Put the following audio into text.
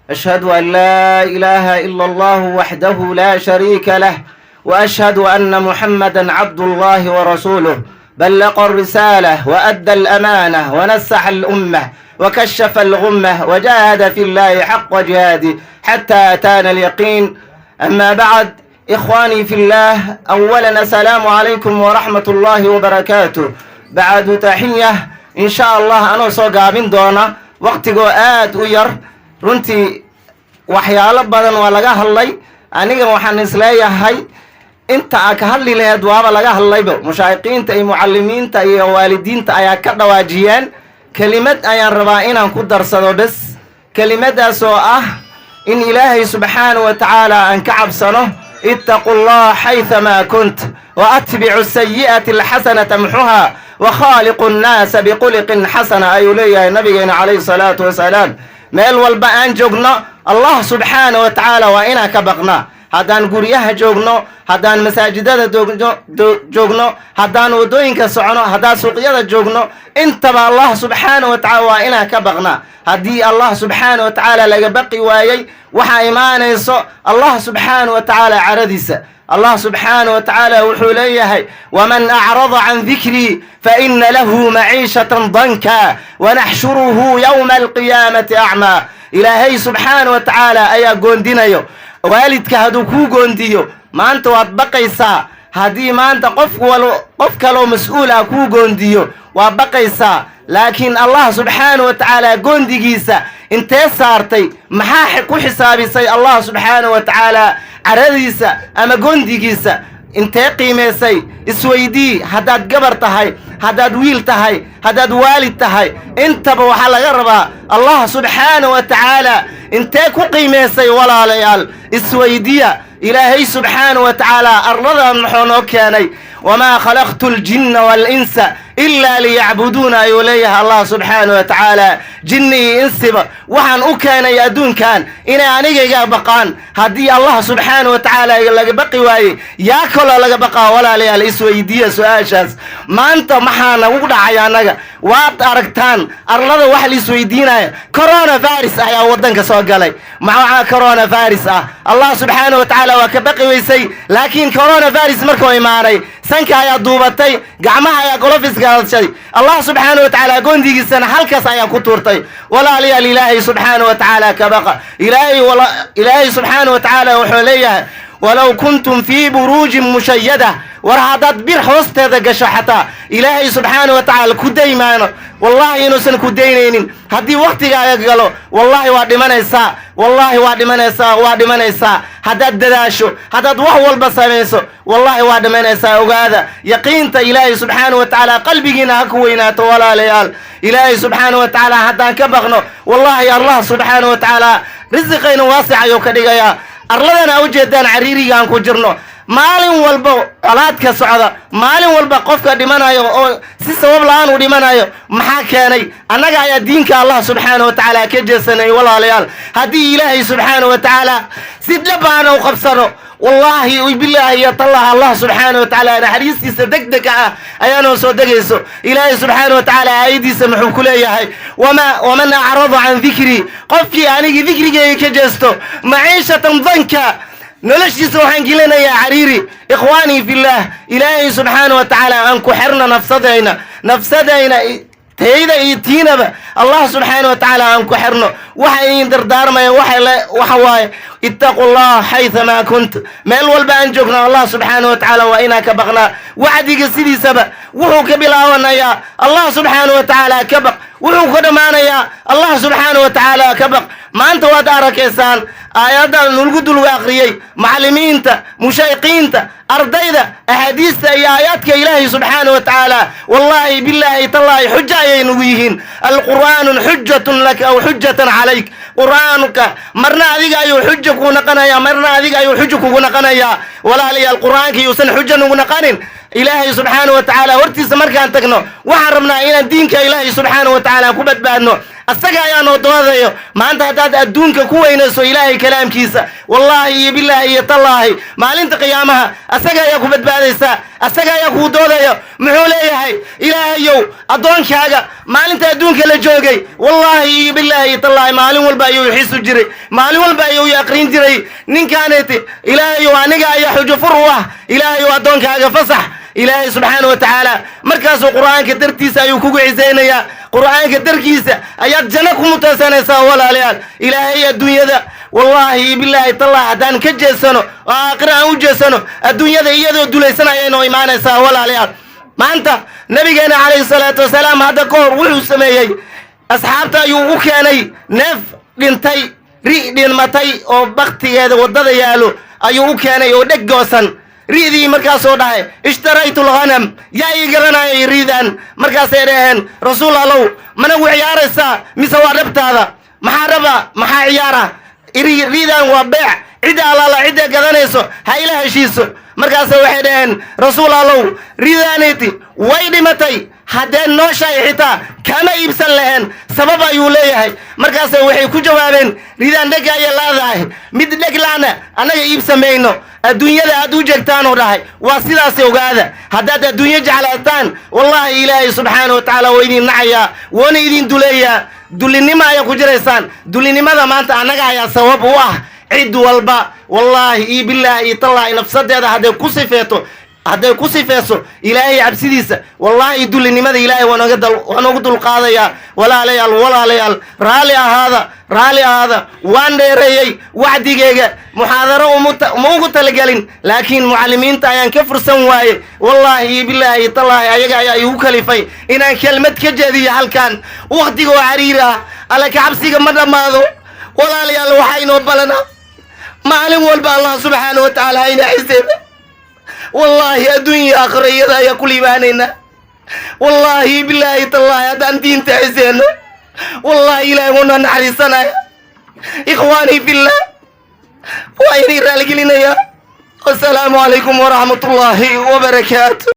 أشهد أن لا إله إلا الله وحده لا شريك له وأشهد أن محمدا عبد الله ورسوله بلغ الرسالة وأدى الأمانة ونصح الأمة وكشف الغمة وجاهد في الله حق جهاده حتى أتانا اليقين. أما بعد، إخواني في الله، أولا السلام عليكم ورحمة الله وبركاته. بعد تحية إن شاء الله أنا صقابين دونا وقتكو آد وير runtii waxyaalo badan waa laga hadlay. aniga waxaan isleeyahay inta aan ka hadli lahayd waaba laga hadlayba. mushaayiqiinta iyo mucallimiinta iyo waalidiinta ayaa ka dhawaajiyeen. kelimad ayaan rabaa inaan ku darsado bas. kelimadaas oo ah in ilaahay subxaanahu wa tacaala aan ka cabsano. ittaqu llaha xaythamaa kunt wa atbicu sayi'ati alxasanata tamxuha wa khaaliqu nnaasa biquliqin xasana ayuu leeyahay nabigeena calayhi salaatu wasalaam. meel walba aan joogno allah subxaanahu wa tacaala waa inaan ka baqnaa. haddaan guryaha joogno, haddaan masaajidada joogno, haddaan waddooyinka socono, haddaan suuqyada joogno, intaba allah subxaanahu wa tacaala waa inaan ka baqnaa. haddii allah subxaanahu wa tacaala laga baqi waayey waxaa imaanayso allah subxaanahu wa tacaala caradiisa. الله سبحانه وتعالى وحوليه ومن أعرض عن ذكري فإن له معيشة ضنكا ونحشره يوم القيامة أعمى. إلهي سبحانه وتعالى أيا قندينيو والدك هدوكو قنديو ما أنت واتبقيسا هدي ما أنت قفك لو مسؤول كو قنديو واتبقيسا. لكن الله سبحانه وتعالى قنديسا انت سارتي محاحق حسابي سي الله سبحانه وتعالى caradiisa ama gondigiisa intee qiimeysay isweydii. haddaad gabar tahay, haddaad wiil tahay, haddaad waalid tahay, intaba waxaa laga rabaa allah subxaanahu wa tacaala intee ku qiimeysay. walaalayaal isweydiya. ilaahay subxaanahu wa tacaala arladan muxuu noo keenay? wamaa khalaqtu ljinna waalinsa ilaa liyacbuduuna ayuu leeyahay allah subxaanahu wa tacaala. jinni iyo insiba waxaan u keenay adduunkan inay anigayga baqaan. haddii allah subxaanahu wa tacaala laga baqi waaye yaa kaloo laga baqaa? walaalayaal isweydiiya su-aashaas. maanta maxaa nagu dhacay annaga? waad aragtaan arlada wax la isweydiinaya. corona virus ayaa waddanka soo galay. maxaa corona virus ah? allah subxaanahu wa tacaala waa ka baqi weysay. laakiin corona virus markuu imaanay sanka ayaa duubatay, gacmaha ayaa golofiska halshay. allah subxaanahu wa tacaala gondigiisana halkaas ayaa ku tuurtay. walaalayaal ilaahay subxaanahu wa tacaala ka baqa. ilaahay subxaanahu wa tacaala wuxuu leeyahay walow kuntum fii buruujin mushayada. war haddaad bir hoosteeda gasho xataa ilaahay subxaanahu wa tacaala ku daymaano wallahi inuusan ku daynaynin. haddii waktigaaga galo wallahi waa dhimanaysaa. wallahi waa dhimanaysaa, waa dhimanaysaa. haddaad dadaasho, haddaad wax walba samayso wallahi waa dhimanaysaa. ogaada yaqiinta ilaahay subxaanahu wa tacaala qalbigiina ha ku weynaato. walaalayaal ilaahay subxaanahu wa tacaala haddaan ka baqno wallahi allah subxaanahu wa tacaala risiqayna waasic ayuu ka dhigayaa. arladana ujeedaan cariiriga aan ku jirno maalin walba colaadka socda, maalin walba qofka dhimanayo oo si sabab la'aan u dhimanayo. maxaa keenay? annaga ayaa diinka allah subxaanahu wa tacaala ka jeesanay. walaalayaal haddii ilaahay subxaanahu wa tacaala si dhab aan u qabsano wallahi bilaahi iyo tallah allah subxaanahu wa tacaala naxariistiisa degdeg ah ayaa noo soo degayso. ilaahay subxaanahu wa tacaala aayadiisa muxuu ku leeyahay waman acrada can dikrii, qofkii anigii dikrigeyga ka jeesto maciishatan danka noloshiisa waxaan gelinayaa cariiri. ikhwaanii fillaah, ilaahay subxaanahu wa tacaala aan ku xirna nafsadayna tayda iyo tiinaba allah subxaanahu wa tacaala aan ku xirno. waxa idin dardaarmaya waxa waaye ittaqu llaha xaythamaa kunt. meel walba aan joogno allah subxaanahu wa tacaala waa inaan ka baqnaa. wacdiga sidiisaba wuxuu ka bilaabanayaa allah subxaanahu wa tacaala ka baq, wuxuu ka dhammaanayaa allah subxaanahu wa tacaala ka baq. maanta waad arkaysaan aayaddan lagu dul akhriyey macallimiinta, mushaayiqiinta, ardayda axaadiista iyo aayaadka ilaahay subxaanahu wa tacaala. wallahi bilaahi tallaahi xujo ayay nagu yihiin. alqur'aanu xujatun laka aw xujatan calayk. qur'aanka marna adiga ayuu xujo kuu naqanayaa, marna adiga ayuu xujo kugu naqanayaa. walaalayaal qur'aanka yuusan xujo nagu naqanin. ilaahay subxaanahu wa tacaala hortiisa markaan tagno waxaan rabnaa inaan diinka ilaahay subxaanahu wa tacaala ku badbaadno. asaga ayaa noo doodayo maanta haddaad adduunka ku weynayso ilaahay kalaamkiisa wallaahi iyo bilaahi iyo tallaahi maalinta qiyaamaha asaga ayaa ku badbaadaysaa asaga ayaa kuu doodayo muxuu leeyahay ilaahayow addoonkaaga maalinta adduunka la joogay wallaahi iyo bilaahi iyo tallaahi maalin walba ayuu xisu jiray maalin walba ayuu aqrin jiray ninkaaneti ilaahayow aniga ayaa xujo fur u ah ilaahayow addoonkaaga fasax ilaahay subxaana wa tacaala markaasuu qur'aanka dartiisa ayuu kugu cisaynayaa qur'aanka darkiisa ayaad janno ku mutaysanaysaa walaalayaal ilaahay adduunyada wallaahi bilaahi tallah haddaan ka jeesano oo aakhira aan u jeesano adduunyada iyadoo dulaysan ayay noo imaanaysaa walaalayaal maanta nabigeena calayhi salaatu wasalaam hadda ka hor wuxuu sameeyey asxaabta ayuu u keenay neef dhintay ri dhinmatay oo baktigeeda waddada yaalo ayuu u keenay oo dheg goosan riidii markaasoo dhahay ishtaraytu lghanam yaa ii garanayay riidan markaasay dhaheen rasuul allow mana gu ciyaaraysaa mise waa dhabtaada maxaa raba maxaa ciyaara riidan waa beec cidda allaala cidda gadanayso ha ila heshiiso markaase waxay dhaheen rasuul allow riidaanayti way dhimatay haddee nooshahay xitaa kama iibsan lahayn sabab ayuu leeyahay markaase waxay ku jawaabeen riidaan dheg ayay leedahay mid dheg la'na annaga iibsamayno adduunyada aad u jeegtaan oo dhahay waa sidaas ogaada haddaad adduunyo jeclaataan wallaahi ilaahay subxaana wa tacaala waa idin nacayaa woona idin duleeyaa dulinimo ayaa ku jiraysaan dulinimada maanta annaga ayaa sabab u ah cid walba wallaahi iyo bilaahi iyo tallaahi nafsadeeda hadday ku sifeeso ilaahay cabsidiisa wallaahi dulinimada ilaahay waa noogu dulqaadayaa walaalayaal raalli ahaada waan dheereeyey wacdigeyga muxaadaro ma ugu talagelin laakiin mucallimiinta ayaan ka fursan waaye wallaahi iyo bilaahi tallaahi ayaga ayaa igu kalifay inaan kelmad ka jeediyo halkan wakhtiga oo cariiri ah alla ka cabsiga ma dhammaado walaalayaal waxaa inoo balanaa maalin walba allah subxaana wa tacaala hayna xiseeba wallaahi adduunya aakhiro iyada ayaa ku liibaanaynaa wallaahi bilaahi tallaahi haddaan diinta xiseeno wallaahi ilaahay wuuna naxariisanaya ikhwaanii fillah waa idin raalgelinayaa wasalaamu calaykum waraxmatullaahi wabarakaatu